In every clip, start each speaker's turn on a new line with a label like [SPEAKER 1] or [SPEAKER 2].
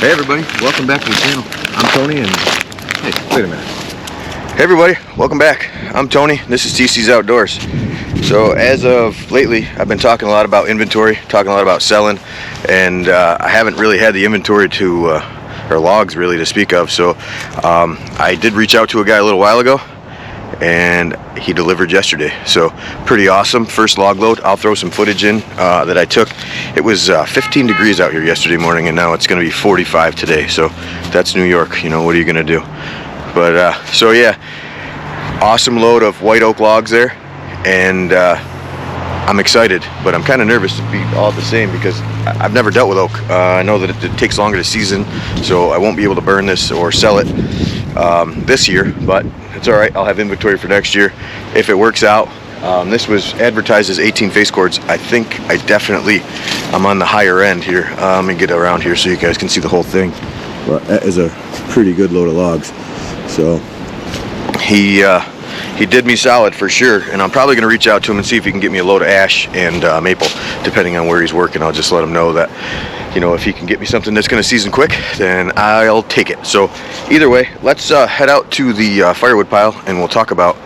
[SPEAKER 1] Hey everybody, welcome back to the channel. I'm Tony and, hey, wait a minute. Hey everybody, welcome back. I'm Tony, this is TC's Outdoors. So as of lately, I've been talking a lot about inventory, talking a lot about selling, and I haven't really had the inventory to, or logs really to speak of. So I did reach out to a guy a little while ago, and he delivered yesterday. So pretty awesome. First log load. I'll throw some footage in that I took. It was 15 degrees out here yesterday morning, and now it's going to be 45 today. So that's New York. You know, what are you going to do? But so yeah, awesome load of white oak logs there, and I'm excited, but I'm kind of nervous to be all the same because I've never dealt with oak. I know that it takes longer to season, so I won't be able to burn this or sell it this year, but it's all right. I'll have inventory for next year if it works out. This was advertised as 18 face cords. I think I'm on the higher end here. Let me get around here so you guys can see the whole thing. But that is a pretty good load of logs. So he did me solid for sure, and I'm probably going to reach out to him and see if he can get me a load of ash and maple, depending on where he's working. I'll just let him know that, you know, if he can get me something that's going to season quick, then I'll take it. So either way, let's head out to the firewood pile, and we'll talk about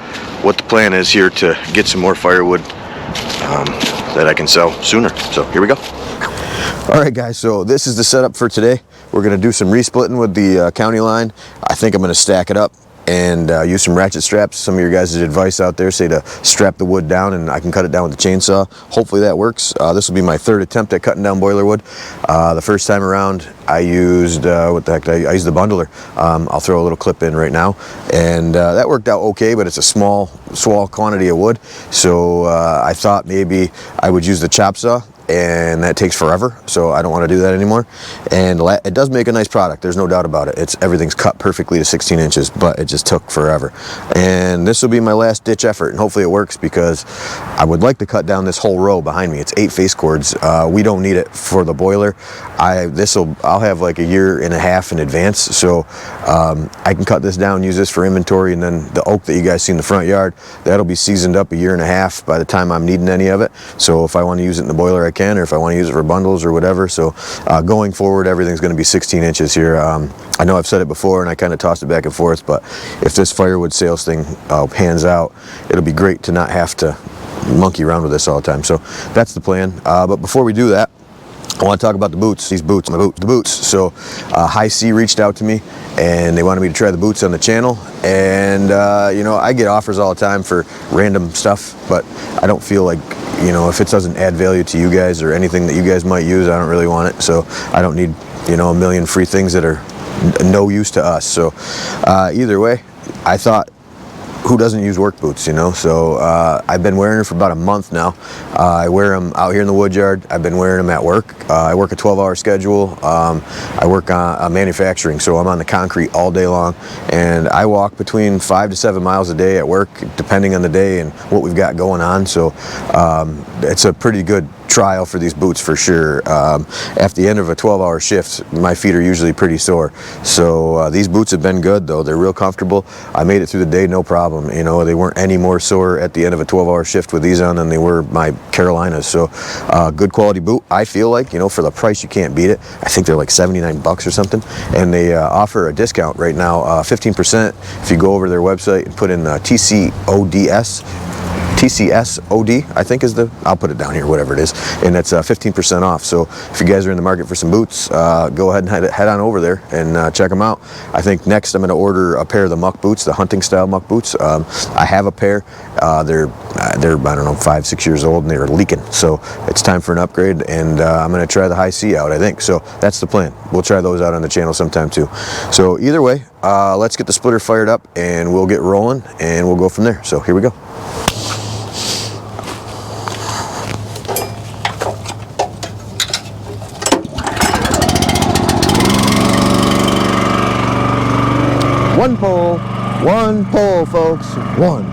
[SPEAKER 1] what the plan is here to get some more firewood that I can sell sooner. So here we go. All right, guys, so this is the setup for today. We're going to do some resplitting with the Countyline. I think I'm going to stack it up and use some ratchet straps. Some of your guys' advice out there say to strap the wood down and I can cut it down with the chainsaw. Hopefully that works. This will be my third attempt at cutting down boiler wood. The first time around I used, what the heck, I used the bundler. I'll throw a little clip in right now, and that worked out okay, but it's a small quantity of wood, so I thought maybe I would use the chop saw, and that takes forever, so I don't want to do that anymore. And it does make a nice product, there's no doubt about it. Everything's cut perfectly to 16 inches, but it just took forever. And this will be my last ditch effort, and hopefully it works, because I would like to cut down this whole row behind me. It's 8 face cords. We don't need it for the boiler. I'll have like a year and a half in advance, so I can cut this down, use this for inventory, and then the oak that you guys see in the front yard, that'll be seasoned up a year and a half by the time I'm needing any of it. So if I want to use it in the boiler, I can, or if I want to use it for bundles or whatever. So going forward, everything's going to be 16 inches here. I know I've said it before and I kind of tossed it back and forth, but if this firewood sales thing pans out, it'll be great to not have to monkey around with this all the time. So that's the plan. But before we do that, I want to talk about the boots. These boots, the boots. So High C reached out to me, and they wanted me to try the boots on the channel. And you know, I get offers all the time for random stuff, but I don't feel like, you know, if it doesn't add value to you guys or anything that you guys might use, I don't really want it. So I don't need, you know, a million free things that are no use to us. So either way, I thought, who doesn't use work boots, you know? So I've been wearing them for about a month now. I wear them out here in the wood yard. I've been wearing them at work. I work a 12-hour schedule. I work on manufacturing, so I'm on the concrete all day long, and I walk between 5 to 7 miles a day at work, depending on the day and what we've got going on. So it's a pretty good trial for these boots for sure. At the end of a 12-hour shift, my feet are usually pretty sore. So these boots have been good, though. They're real comfortable. I made it through the day, no problem. You know, they weren't any more sore at the end of a 12-hour shift with these on than they were my Carolinas. So good quality boot. I feel like, you know, for the price, you can't beat it. I think they're like 79 bucks or something. And they offer a discount right now, 15%. If you go over to their website and put in TCSOD, I think is I'll put it down here, whatever it is, and that's 15% off. So if you guys are in the market for some boots, go ahead and head on over there and check them out. I think next I'm going to order a pair of the muck boots, the hunting style muck boots. I have a pair. They're I don't know, 5-6 years old, and they're leaking. So it's time for an upgrade, and I'm going to try the High C out, I think. So that's the plan. We'll try those out on the channel sometime too. So either way, let's get the splitter fired up, and we'll get rolling, and we'll go from there. So here we go. One pole, folks, one.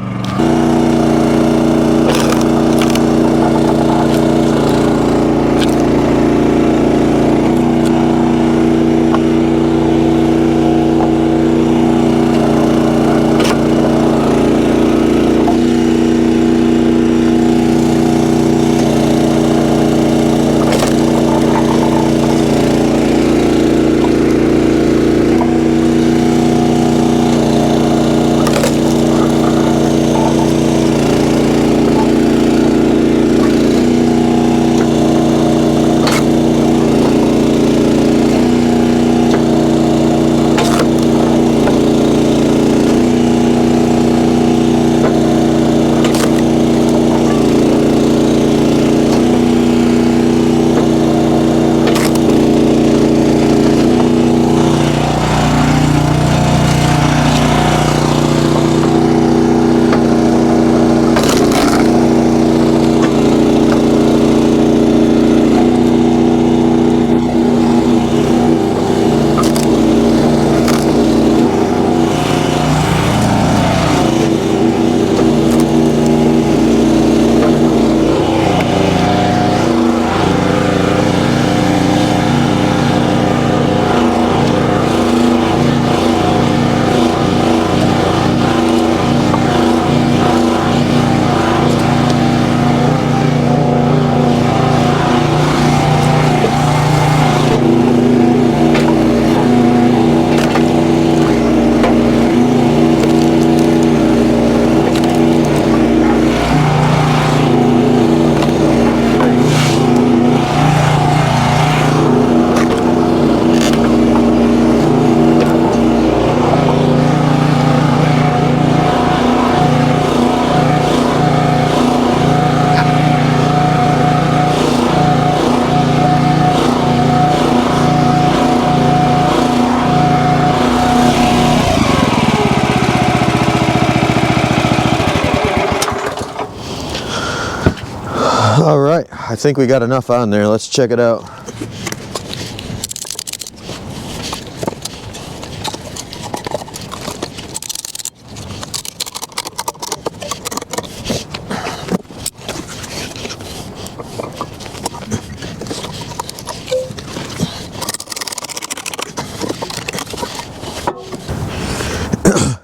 [SPEAKER 1] I think we got enough on there. Let's check it out.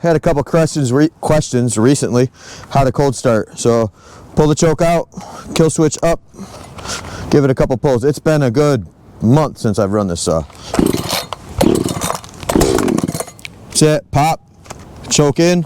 [SPEAKER 1] Had a couple questions recently how to cold start. So pull the choke out, kill switch up, give it a couple pulls. It's been a good month since I've run this saw. That's it, pop, choke in.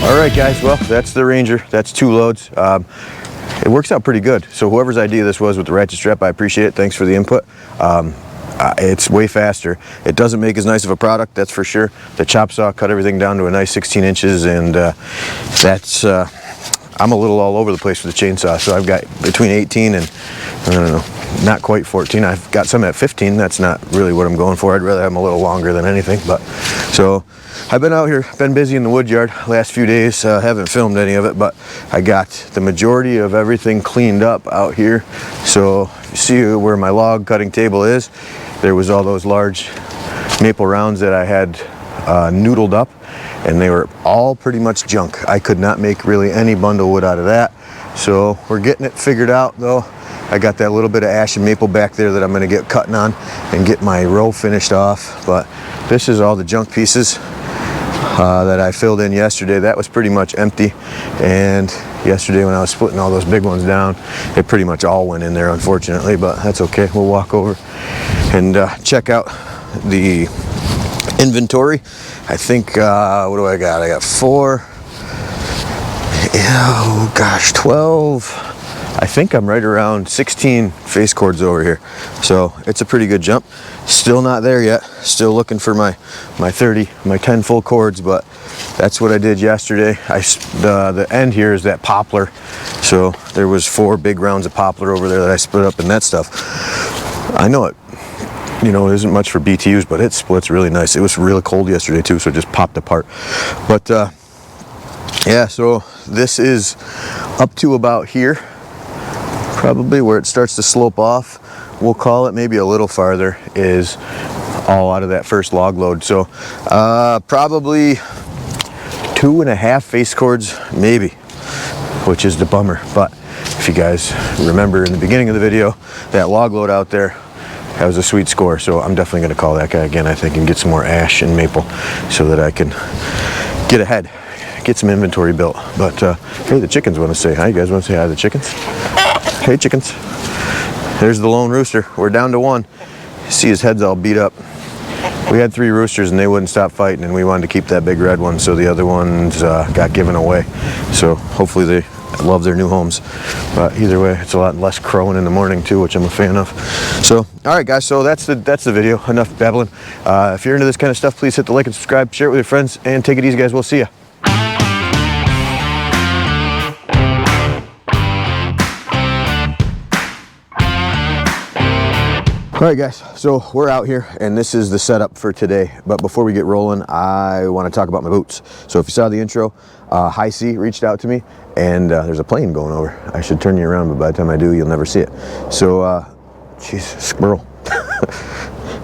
[SPEAKER 2] Alright guys, well that's the Ranger, that's 2 loads. It works out pretty good. So whoever's idea this was with the ratchet strap, I appreciate it, thanks for the input. It's way faster. It doesn't make as nice of a product, that's for sure. The chop saw cut everything down to a nice 16 inches and that's, I'm a little all over the place with the chainsaw. So I've got between 18 and, I don't know, not quite 14. I've got some at 15. That's not really what I'm going for. I'd rather have them a little longer than anything. But so I've been out here, been busy in the wood yard last few days. Haven't filmed any of it, but I got the majority of everything cleaned up out here. So you see where my log cutting table is, there was all those large maple rounds that I had noodled up, and they were all pretty much junk. I could not make really any bundle wood out of that. So we're getting it figured out though. I got that little bit of ash and maple back there that I'm going to get cutting on and get my row finished off. But this is all the junk pieces that I filled in yesterday. That was pretty much empty, and yesterday when I was splitting all those big ones down, they pretty much all went in there, unfortunately, but that's okay. We'll walk over and check out the inventory. I think, what do I got? I got 12. I think I'm right around 16 face cords over here. So it's a pretty good jump. Still not there yet. Still looking for my 10 full cords, but that's what I did yesterday. The end here is that poplar. So there was 4 big rounds of poplar over there that I split up in that stuff. I know it, you know, it isn't much for BTUs, but it splits really nice. It was really cold yesterday too, so it just popped apart. But yeah, so this is up to about here, probably where it starts to slope off. We'll call it maybe a little farther is all out of that first log load. So probably 2.5 face cords maybe, which is the bummer. But if you guys remember in the beginning of the video, that log load out there, that was a sweet score. So I'm definitely going to call that guy again, I think, and get some more ash and maple so that I can get ahead, get some inventory built. But hey, the chickens want to say hi. You guys want to say hi to the chickens? Hey, chickens. There's the lone rooster. We're down to 1. You see his head's all beat up. We had 3 roosters and they wouldn't stop fighting, and we wanted to keep that big red one, so the other ones got given away. So hopefully they love their new homes. But either way, it's a lot less crowing in the morning too, which I'm a fan of. So all right guys, so that's the video. Enough babbling. If you're into this kind of stuff, please hit the like and subscribe, share it with your friends, and take it easy guys. We'll see ya. All right guys, so we're out here and this is the setup for today. But before we get rolling, I want to talk about my boots. So if you saw the intro, High C reached out to me, and there's a plane going over. I should turn you around, but by the time I do, you'll never see it. So, geez, squirrel.